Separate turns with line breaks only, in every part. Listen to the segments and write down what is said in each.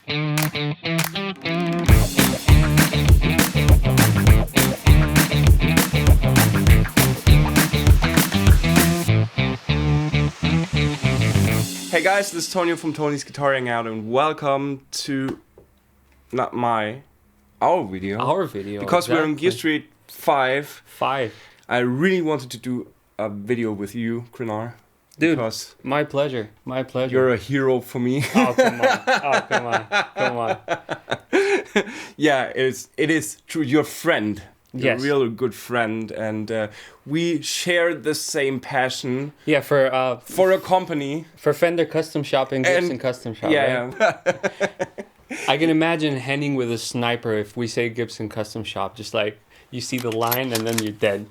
Hey guys, this is Tonio from Tony's Guitar Hangout, and welcome to our video.
Our video.
Because we're on Gearstreet 5. I really wanted to do a video with you, Krnar.
Dude, my pleasure. My pleasure.
You're a hero for me.
Oh, come on. Oh, come on.
Yeah, it is true. You're a friend. You're
Yes.
a real good friend, and we share the same passion.
Yeah, for
a company.
For Fender Custom Shop and Gibson Custom Shop.
Yeah,
right? I can imagine Henning with a sniper if we say Gibson Custom Shop. Just like you see the line and then you're dead.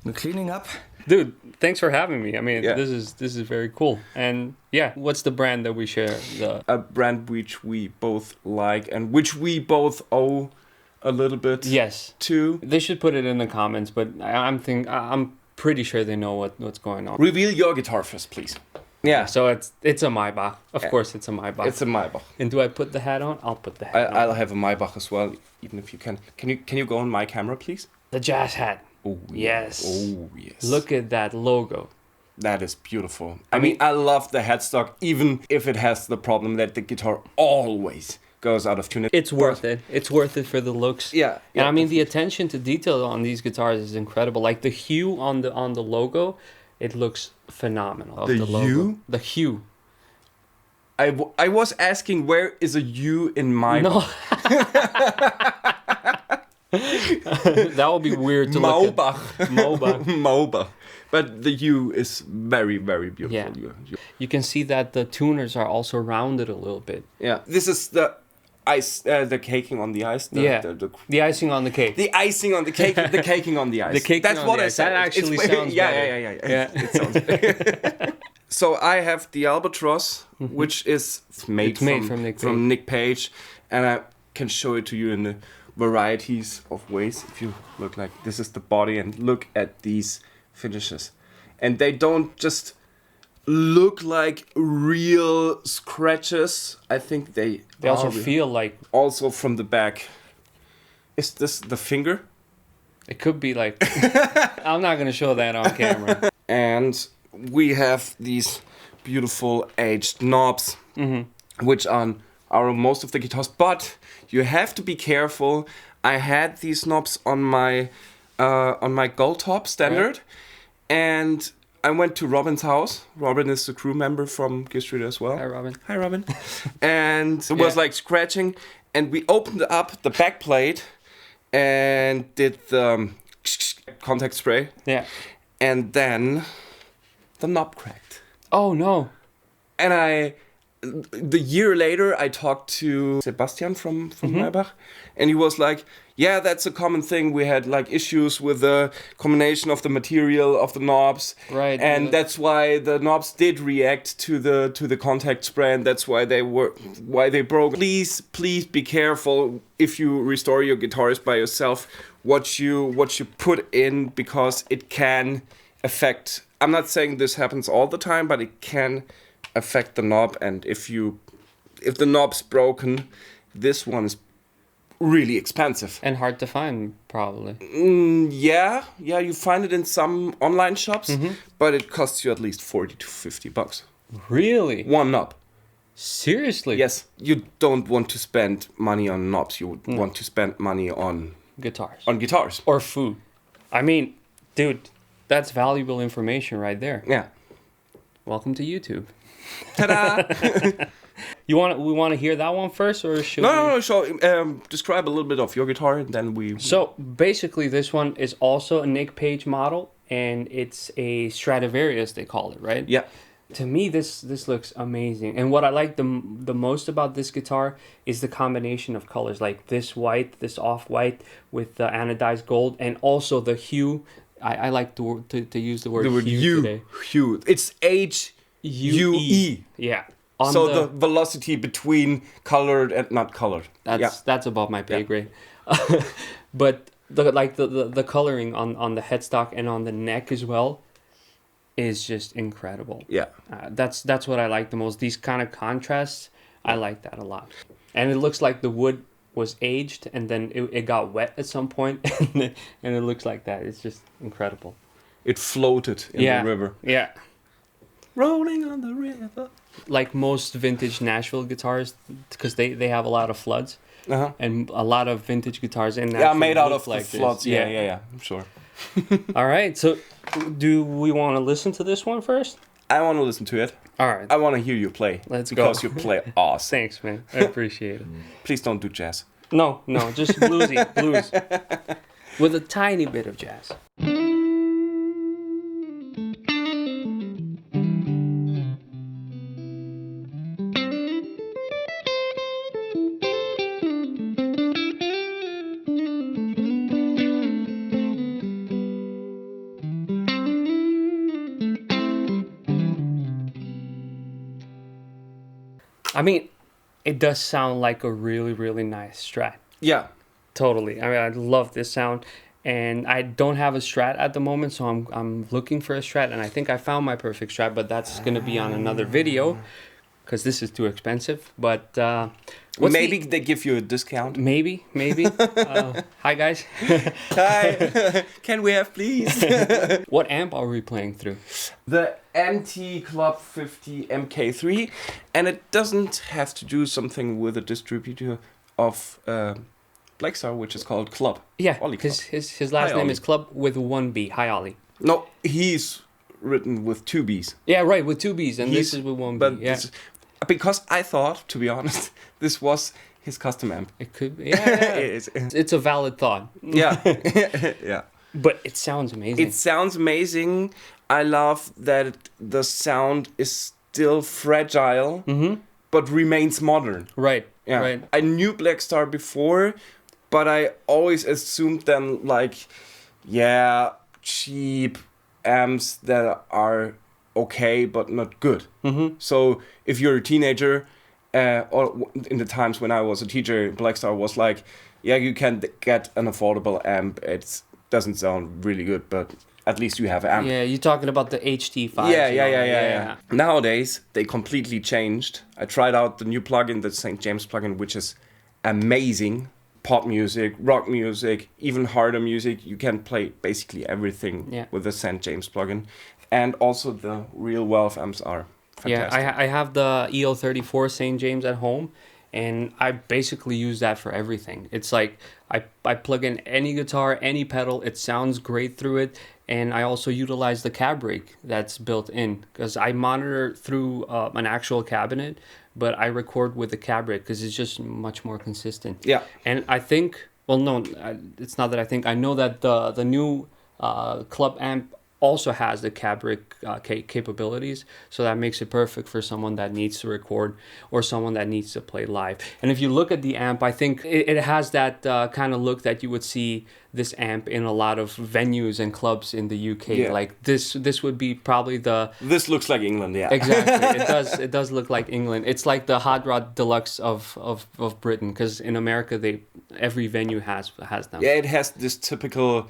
We're cleaning up.
Dude, thanks for having me. I mean,
Yeah.
this is very cool. And yeah, what's the brand that we share?
A brand which we both like and which we both owe a little bit
Yes.
to.
They should put it in the comments, but I'm pretty sure they know what's going on.
Reveal your guitar first, please. Yeah,
So it's a Maybach. Of course, it's a Maybach.
it's a Maybach.
And do I put the hat on? I'll put the hat on.
I'll have a Maybach as well, even if you can. Can you go on my camera, please?
The jazz hat.
Oh
Yes.
Oh yes.
Look at that logo.
That is beautiful. I mean, I love the headstock, even if it has the problem that the guitar always goes out of tune.
It's worth it. It's worth it for the looks.
Yeah.
And I mean, the attention to detail on these guitars is incredible. Like the hue on the logo, it looks phenomenal. Of
The
logo.
hue?
The hue.
I was asking, where is a U in my
No. That would be weird to look at.
Maybach. Maybach. But the U is very, very beautiful.
Yeah. You can see that the tuners are also rounded a little bit.
Yeah. This is the ice, the caking on the ice.
The icing on the cake.
The icing on the cake, the caking on the ice.
The caking
That's
on
what
the
I
ice.
said.
That actually sounds
yeah.
better.
It sounds So I have the Albatroz, which is made from Nick Page, and I can show it to you in the varieties of ways. If you look like this is the body, and look at these finishes, and they don't just look like real scratches. I think they
also feel like...
Also from the back. Is this the finger?
It could be like... I'm not going to show that on camera.
And we have these beautiful aged knobs, which are most of the guitars. But you have to be careful. I had these knobs on my Gold Top standard, and I went to Robin's house. Robin is a crew member from Gearstreet as well. Hi, Robin. And it was like scratching, and we opened up the back plate and did the contact spray.
Yeah.
And then the knob cracked.
Oh, no.
And the year later, I talked to Sebastian from Maybach, and he was like, yeah, that's a common thing. We had like issues with the combination of the material of the knobs.
Right.
And that's why the knobs did react to the contact spray, and that's why they broke. Please be careful if you restore your guitars by yourself, what you put in, because it can affect. I'm not saying this happens all the time, but it can affect the knob, and if the knob's broken, this one's really expensive
and hard to find, probably.
Yeah, you find it in some online shops, but it costs you at least $40 to $50.
Really?
One knob.
Seriously?
Yes, you don't want to spend money on knobs. You would want to spend money on guitars
or food. I mean, dude, that's valuable information right there.
Yeah.
Welcome to YouTube.
Ta-da!
We want to hear that one first, or should
No. So describe a little bit of your guitar, and then we.
So basically, this one is also a Nick Page model, and it's a Stradovari, as they call it, right?
Yeah.
To me, this looks amazing, and what I like the most about this guitar is the combination of colors, like this white, this off-white with the anodized gold, and also the hue. I like to use the word hue today.
Hue. It's H-U-E.
Yeah.
So the velocity between colored and not colored.
That's above my pay grade. But the coloring on the headstock and on the neck as well, is just incredible.
Yeah.
That's what I like the most. These kind of contrasts, I like that a lot. And it looks like the wood was aged and then it got wet at some point and it looks like that. It's just incredible.
It floated in the river.
Yeah.
Rolling on the river.
Like most vintage Nashville guitars, because they have a lot of floods.
Uh-huh.
And a lot of vintage guitars in Nashville
made out of
like
the floods.
this.
Yeah, I'm sure.
All right, so do we want to listen to this one first?
I want to listen to it.
All right.
I want to hear you play.
Let's go.
Because you play awesome.
Thanks, man. I appreciate it.
Please don't do jazz.
No, just blues. With a tiny bit of jazz. I mean, it does sound like a really, really nice Strat.
Yeah.
Totally. I mean, I love this sound. And I don't have a Strat at the moment, so I'm looking for a Strat. And I think I found my perfect Strat, but that's going to be on another video because this is too expensive. But
maybe they give you a discount.
Maybe. Hi, guys.
Hi. Can we have, please?
What amp are we playing through?
The MT Club 50 MK3. And it doesn't have to do something with a distributor of Blackstar, which is called Club.
Yeah,
Ollie Club.
because his last name is Club with one B. Hi, Ollie.
No, he's written with two B's.
Yeah, right, with two B's, and this is with one B.
But
yeah.
Because I thought, to be honest, this was his custom amp.
It could be. Yeah. It's a valid thought.
Yeah. Yeah.
But it sounds amazing.
It sounds amazing. I love that the sound is still fragile, but remains modern.
Right.
Yeah.
Right.
I knew Blackstar before, but I always assumed them like, cheap amps that are okay but not good. So if you're a teenager, or in the times when I was a teacher, Blackstar was like, you can get an affordable amp. It doesn't sound really good, but at least you have an amp.
Yeah, you're talking about the HT5.
Yeah. Nowadays, they completely changed. I tried out the new plugin, the St. James plugin, which is amazing. Pop music, rock music, even harder music. You can play basically everything with the St. James plugin. And also the real Valve amps are fantastic.
Yeah, I have the EO34 St. James at home, and I basically use that for everything. It's like I plug in any guitar, any pedal, it sounds great through it. And I also utilize the cab rig that's built in because I monitor through an actual cabinet, but I record with the cab rig because it's just much more consistent. Yeah. And I think, it's not that I think, I know that the new club amp also has the cab rig capabilities, so that makes it perfect for someone that needs to record or someone that needs to play live. And if you look at the amp, I think it has that kind of look that you would see this amp in a lot of venues and clubs in the UK. Yeah. Like this would be probably
This looks like England, yeah.
Exactly. It does look like England. It's like the Hot Rod Deluxe of Britain, because in America every venue has them.
Yeah, it has this typical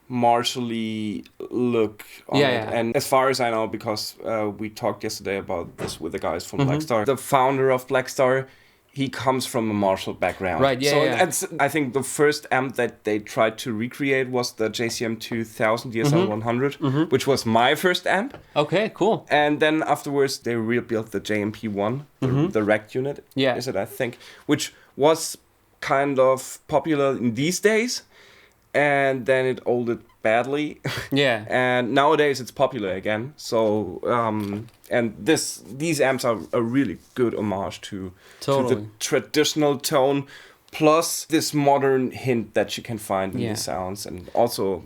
Marshall-y look on it. And as far as I know, because we talked yesterday about this with the guys from Blackstar, the founder of Blackstar, he comes from a Marshall background.
Right,
And I think the first amp that they tried to recreate was the JCM 2000 DSL 100, which was my first amp.
Okay, cool.
And then afterwards, they rebuilt the JMP1, the racked unit, is it, I think, which was kind of popular in these days. And then it olded badly. Yeah. And nowadays it's popular again. So and these amps are a really good homage to the traditional tone, plus this modern hint that you can find in the sounds, and also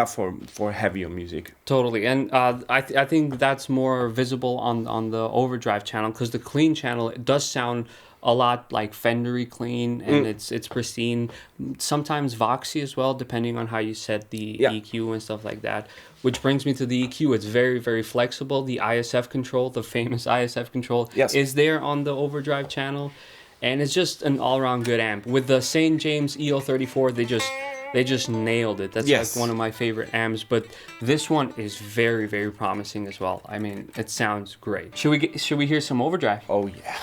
for heavier music.
Totally. And I think that's more visible on the overdrive channel, because the clean channel, it does sound a lot like Fendery clean, and it's pristine. Sometimes Voxy as well, depending on how you set the EQ and stuff like that. Which brings me to the EQ. It's very, very flexible. The ISF control, the famous ISF control, is there on the overdrive channel. And it's just an all-around good amp. With the St. James EO34, they just nailed it. That's
Yes.
like one of my favorite amps. But this one is very, very promising as well. I mean, it sounds great. Should we hear some overdrive?
Oh yeah.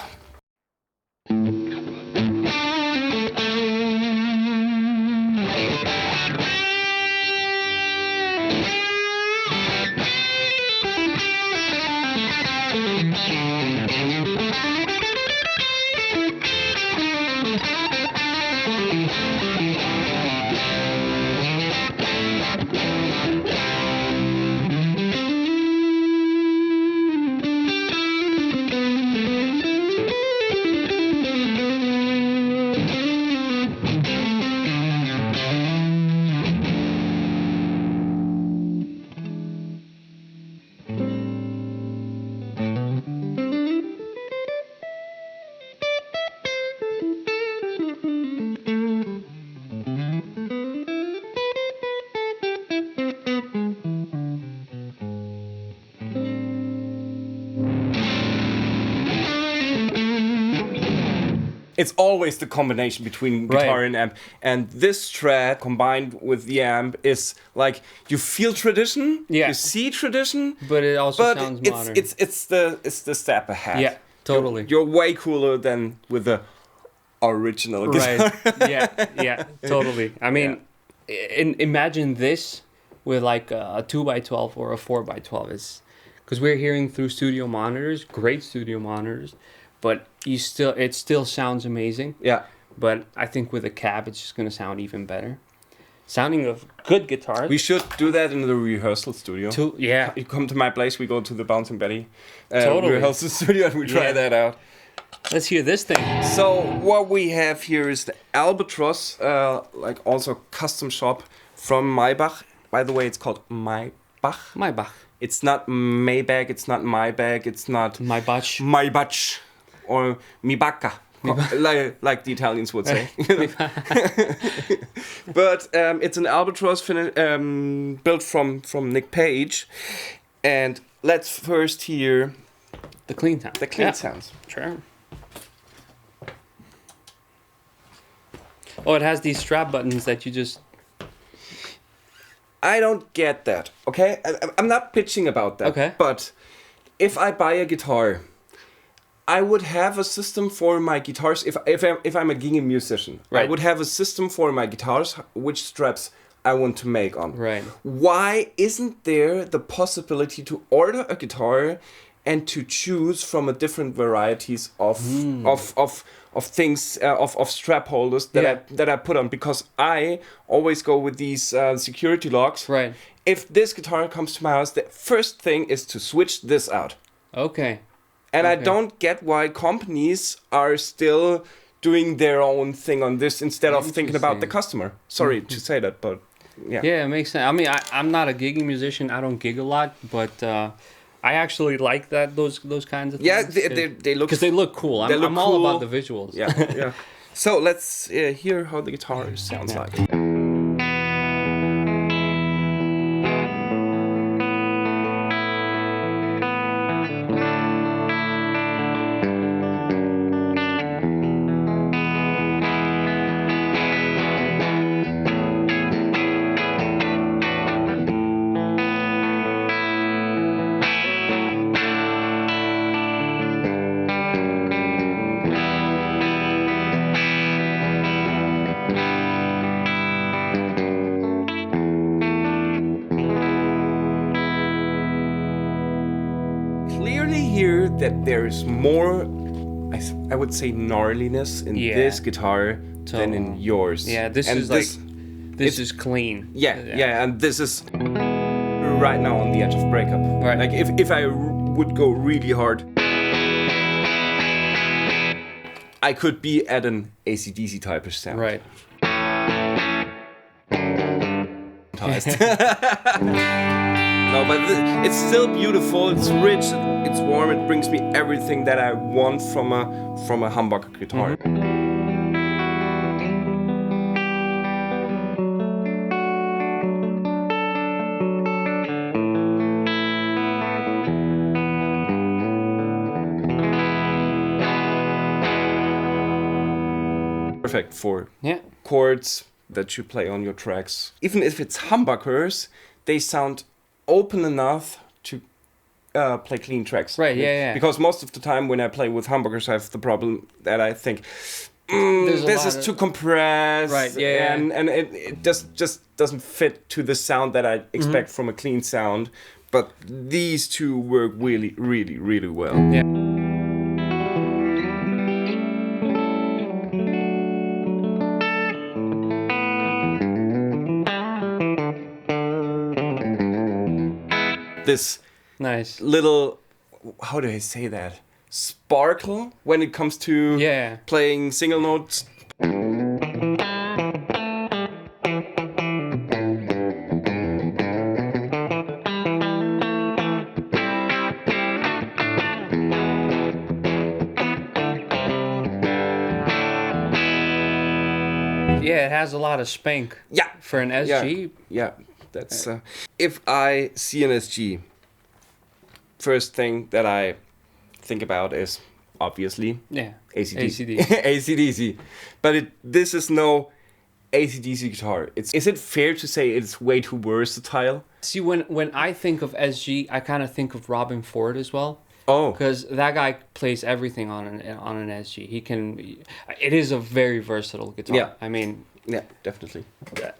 It's always the combination between guitar
Right.
and amp. And this Strat combined with the amp is like, you feel tradition,
Yeah.
you see tradition,
But it also
but
sounds
it's
modern.
it's the step ahead.
Yeah, totally.
You're way cooler than with the original guitar.
Right. Yeah, totally. I mean, imagine this with like a 2x12 or a 4x12. It's because we're hearing through studio monitors, great studio monitors, but it still sounds amazing.
Yeah.
But I think with a cab, it's just gonna sound even better. Sounding of good guitars.
We should do that in the rehearsal studio.
Yeah.
You come to my place, we go to the Bouncing Betty
Totally.
rehearsal studio and we try
Yeah.
that out.
Let's hear this thing.
So what we have here is the Albatroz, like also custom shop from Maybach. By the way, it's called Maybach.
Maybach.
It's not Maybach, it's not Maybach, it's not
Maybach.
Maybach or Mibacca, like the Italians would say. But it's an Albatroz built from Nick Page. And let's first hear
The clean sound.
the clean
Yeah.
sounds.
Sure. Oh, it has these strap buttons that you just...
I don't get that, okay? I'm not pitching about that.
Okay.
But if I buy a guitar, I would have a system for my guitars. If I'm a gigging musician, I
Right.
would have a system for my guitars, which straps I want to make on.
Right.
Why isn't there the possibility to order a guitar and to choose from a different varieties of things of strap holders that I put on? Because I always go with these security locks.
Right.
If this guitar comes to my house, the first thing is to switch this out.
Okay.
And I
Okay.
don't get why companies are still doing their own thing on this instead of thinking about the customer. Sorry to say that, but yeah.
Yeah, it makes sense. I mean, I'm not a gigging musician. I don't gig a lot, but I actually like those kinds of things.
Yeah, they look...
Because they look cool.
they look
I'm all
cool.
about the visuals.
Yeah, yeah. So let's hear how the guitar sounds like. Clearly here that there's more, I would say, gnarliness in
Yeah.
this guitar than in yours.
Yeah, this
And
is this is clean.
Yeah, and this is right now on the edge of breakup.
Right.
Like if I would go really hard, I could be at an AC/DC type of sound.
Right.
No, but it's still beautiful. It's rich. It's warm. It brings me everything that I want from a humbucker guitar. Perfect for
Yeah.
chords, that you play on your tracks. Even if it's humbuckers, they sound open enough to play clean tracks.
Right, yeah.
Because most of the time when I play with humbuckers, I have the problem that I think, this is too compressed.
Right, yeah.
And it just doesn't fit to the sound that I expect from a clean sound. But these two work really, really, really well.
Yeah.
This
nice
little, how do I say that? Sparkle when it comes to playing single notes.
Yeah, it has a lot of spank.
Yeah.
For an SG.
Yeah. That's if I see an SG, first thing that I think about is obviously AC/DC. AC/DC. But this is no AC/DC guitar. Is it fair to say it's way too versatile?
See, when I think of SG, I kind of think of Robin Ford as well.
Oh,
because that guy plays everything on an SG. It is a very versatile guitar.
Yeah.
I mean,
yeah, definitely.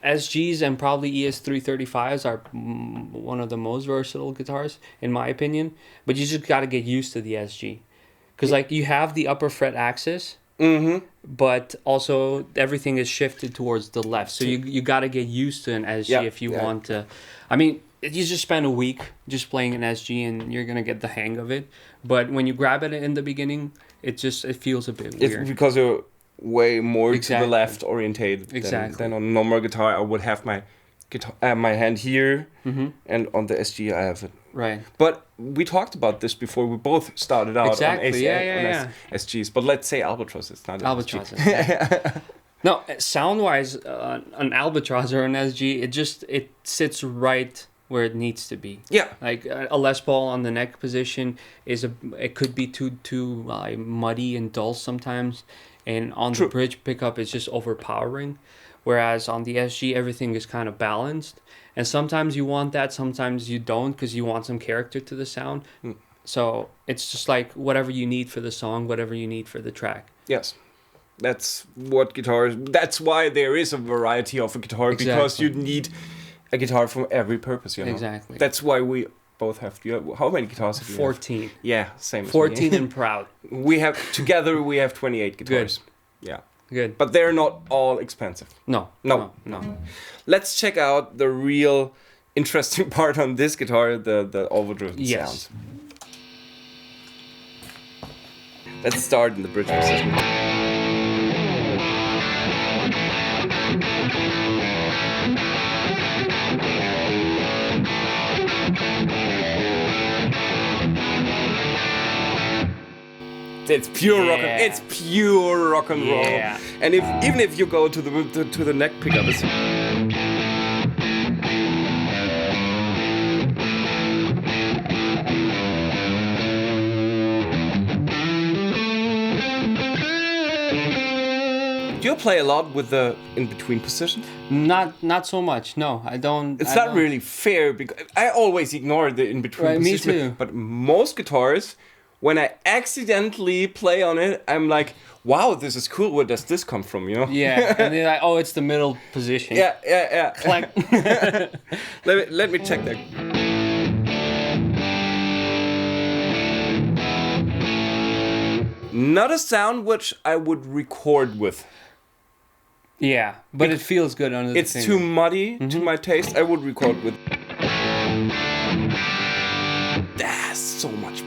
SGs and probably ES335s are one of the most versatile guitars in my opinion. But you just got to get used to the SG, because like you have the upper fret axis, but also everything is shifted towards the left. So you got to get used to an SG if you want to. I mean, you just spend a week just playing an SG and you're gonna get the hang of it. But when you grab it in the beginning, it feels a bit weird.
It's because you're way more to the left orientated than on a normal guitar. I would have my guitar, my hand here, and on the SG I have it.
Right.
But we talked about this before. We both started out on SGs. But let's say Albatroz. It's not
Albatroz. No, sound-wise, an Albatroz or an SG, it sits right where it needs to be.
Yeah.
Like a Les Paul on the neck position it could be too muddy and dull sometimes, and on the bridge pickup it's just overpowering. Whereas on the SG everything is kind of balanced, and sometimes you want that, sometimes you don't, because you want some character to the sound. So it's just like whatever you need for the song, whatever you need for the track.
Yes. That's why there is a variety of a guitar, because you need a guitar for every purpose, you know.
Exactly.
That's why we both have. How many guitars have you?
14.
Yeah, same.
14 and proud.
We have 28 guitars.
Good.
Yeah.
Good.
But they're not all expensive.
No.
Let's check out the real interesting part on this guitar, the overdriven sounds. Let's start in the bridge position. It's pure rock. It's pure rock and roll.
Yeah.
And even if you go to the neck pickup, it's do you play a lot with the in-between position?
Not so much. No, I don't.
It's not really fair, because I always ignore the in-between position.
Me too.
But most guitars, when I accidentally play on it, I'm like, wow, this is cool. Where does this come from, you know?
Yeah, and then it's the middle position.
Yeah.
Clack.
let me check that. Not a sound which I would record with.
Yeah, but it feels good under the
It's
finger.
too muddy to my taste. I would record with. That's so much.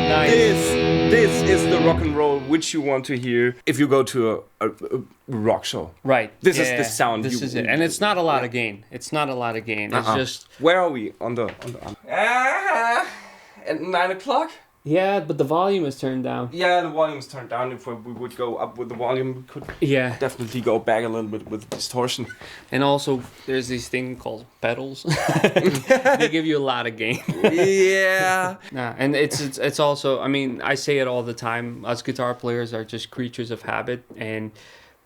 Nice.
This is the rock and roll which you want to hear if you go to a rock show.
Right.
This is the sound.
This is it, and it's not a lot of gain. It's not a lot of gain. It's just.
Where are we on the? At 9 o'clock.
Yeah, but the volume is turned down.
Yeah, the volume is turned down. If we would go up with the volume, we could definitely go back a little bit with distortion.
And also, there's this thing called pedals. They give you a lot of gain.
Yeah.
Nah, and it's also, I mean, I say it all the time. Us guitar players are just creatures of habit, and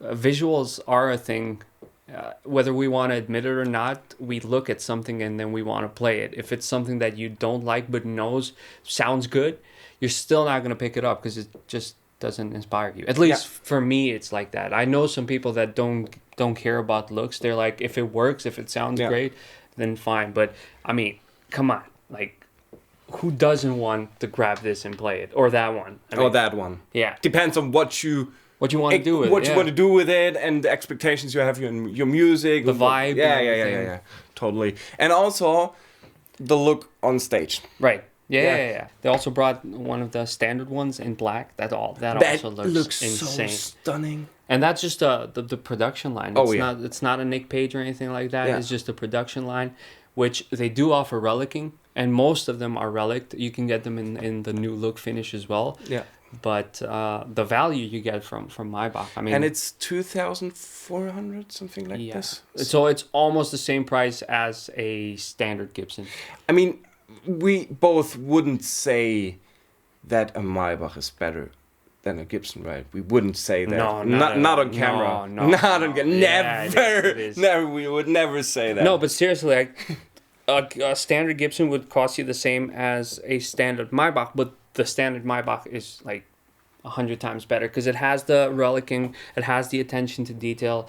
visuals are a thing. Whether we want to admit it or not, we look at something and then we want to play it. If it's something that you don't like but knows sounds good, you're still not going to pick it up because it just doesn't inspire you. At least for me, it's like that. I know some people that don't care about looks. They're like, if it works, if it sounds great, then fine. But I mean, come on, like, who doesn't want to grab this and play it, or that one? I mean,
that one.
Yeah,
Depends on what you
want to do with
what you want to do with it, and the expectations you have in your music,
the vibe.
Yeah, totally. And also the look on stage.
Right. Yeah. They also brought one of the standard ones in black. That also looks insane.
So stunning.
And that's just the production line. It's not a Nick Page or anything like that.
Yeah.
It's just a production line, which they do offer relicing, and most of them are relicked. You can get them in the new look finish as well.
Yeah.
But the value you get from Maybach, I mean,
and it's 2,400, something like this.
So it's almost the same price as a standard Gibson.
I mean, we both wouldn't say that a Maybach is better than a Gibson, right? We wouldn't say that.
No,
not on camera.
No,
not on camera.
Yeah,
Never.
it is.
Never. We would never say that.
No, but seriously, like a standard Gibson would cost you the same as a standard Maybach, but the standard Maybach is like 100 times better because it has the relicing, it has the attention to detail,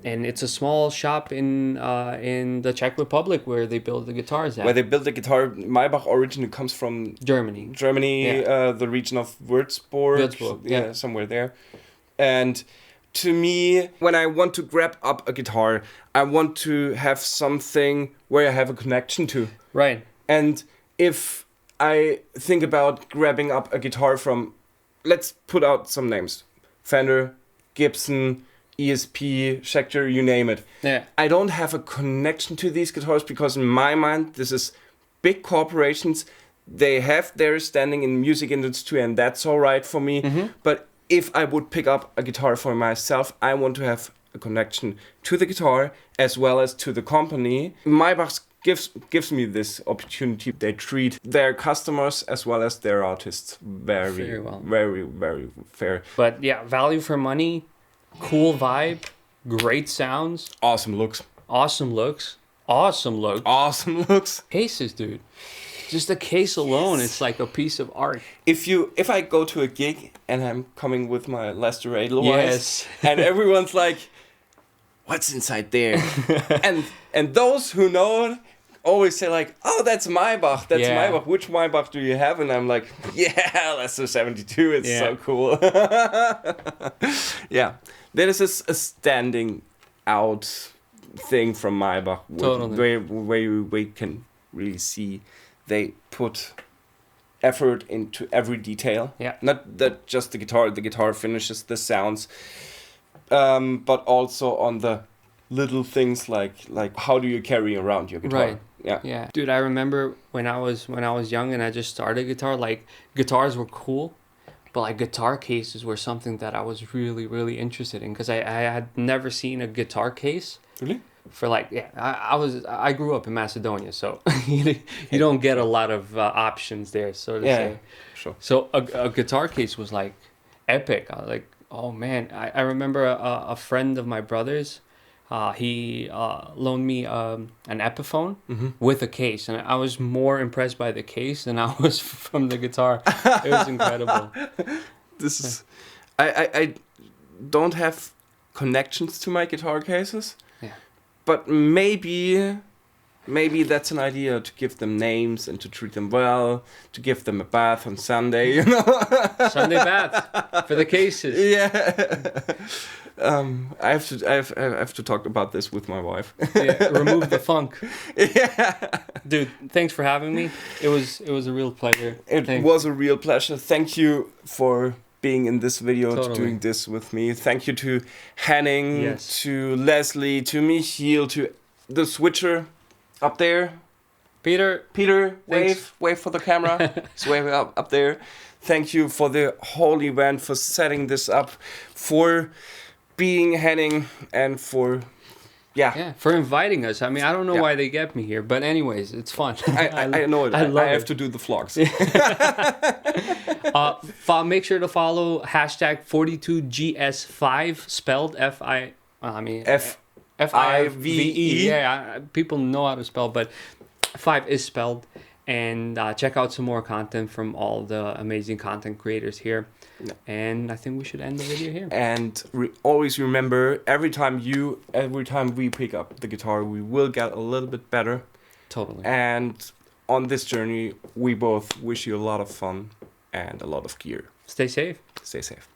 and it's a small shop in the Czech Republic where they build the guitars at.
Where they build the guitar. Maybach originally comes from
Germany,
the region of Würzburg, somewhere there. And to me, when I want to grab up a guitar, I want to have something where I have a connection to.
Right.
And if I think about grabbing up a guitar from, let's put out some names, Fender, Gibson, ESP, Schecter, you name it.
Yeah.
I don't have a connection to these guitars because in my mind, this is big corporations. They have their standing in the music industry, and that's all right for me. Mm-hmm. But if I would pick up a guitar for myself, I want to have a connection to the guitar as well as to the company. Maybach gives me this opportunity. They treat their customers as well as their artists very well. Very, very fair.
But yeah, value for money, cool vibe, great sounds.
Awesome looks.
Cases, dude. Just the case alone, it's like a piece of art.
If I go to a gig and I'm coming with my Lester Edelweiss, and everyone's like, what's inside there? and those who know it always say like, oh, that's Maybach. Maybach. Which Maybach do you have? And I'm like, yeah, Lester 72. It's so cool. Yeah. There is a standing out thing from Maybach where you can really see they put effort into every detail.
Yeah.
Not that just the guitar finishes, the sounds, but also on the little things like how do you carry around your guitar.
Right.
Yeah.
Yeah. Dude, I remember when I was young and I just started guitar, like guitars were cool, but like guitar cases were something that I was really, really interested in because I had never seen a guitar case.
Really?
For like, I grew up in Macedonia, so you don't get a lot of options there, so to say.
Sure.
So a guitar case was like epic. I was like, oh man, I remember a friend of my brother's, he loaned me an Epiphone with a case, and I was more impressed by the case than I was from the guitar. It was incredible.
This is, I don't have connections to my guitar cases. But maybe that's an idea to give them names and to treat them well, to give them a bath on Sunday, you know.
Sunday bath for the cases.
Yeah. I have to talk about this with my wife.
Yeah, remove the funk.
Yeah.
Dude, thanks for having me. It was a real pleasure.
It was a real pleasure. Thank you for being in this video, to doing this with me. Thank you to Henning, to Leslie, to Michiel, to the switcher up there.
Peter,
wave for the camera. He's waving up there. Thank you for the whole event, for setting this up, for being Henning, and for
for inviting us. I mean, I don't know why they get me here, but anyways, it's fun.
I know it. I have to do the vlogs.
Make sure to follow hashtag 42GS5 spelled F-I-V-E. Yeah, people know how to spell, but 5 is spelled. And check out some more content from all the amazing content creators here. Yeah. And I think we should end the video here.
And always remember, every time we pick up the guitar, we will get a little bit better.
Totally.
And on this journey, we both wish you a lot of fun and a lot of gear.
Stay safe.
Stay safe.